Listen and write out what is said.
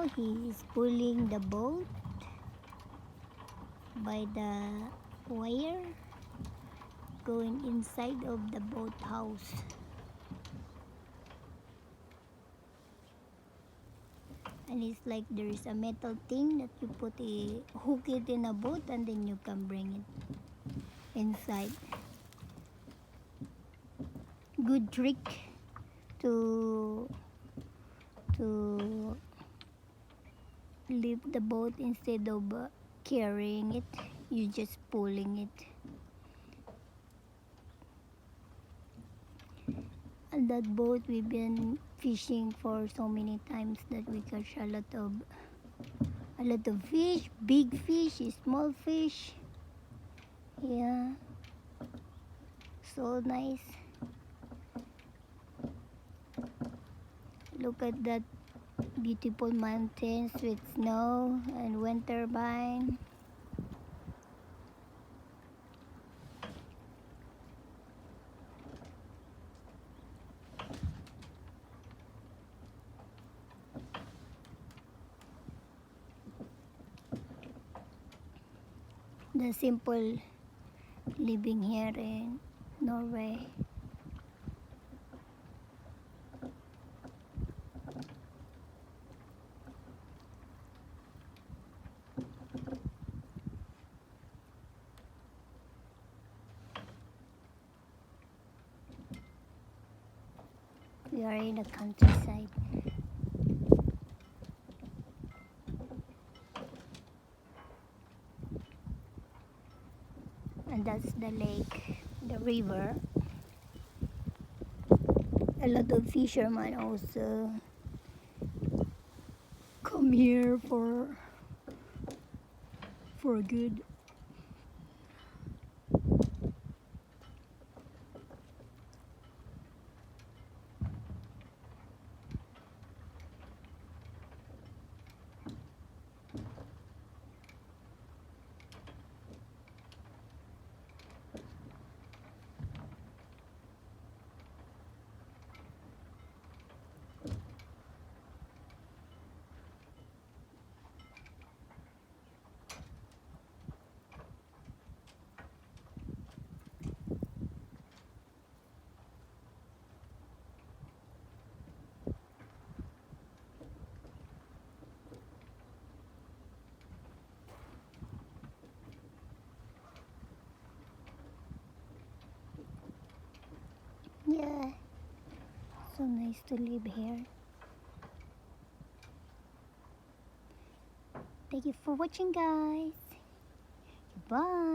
now he is pulling the boat by the wire going inside of the boat house. And it's like there is a metal thing that you put a hook it in a boat and then you can bring it inside. Good trick to to lift the boat instead of carrying it. You just pulling it. And that boat we've been fishing for so many times that we catch a lot of fish, big fish, small fish. Yeah, so nice. Look at that beautiful mountains with snow and wind turbine. The simple living here in Norway. We are in the countryside. And that's the lake, the river. A lot of fishermen also come here for good. Yeah, so nice to live here. Thank you for watching, guys. Bye.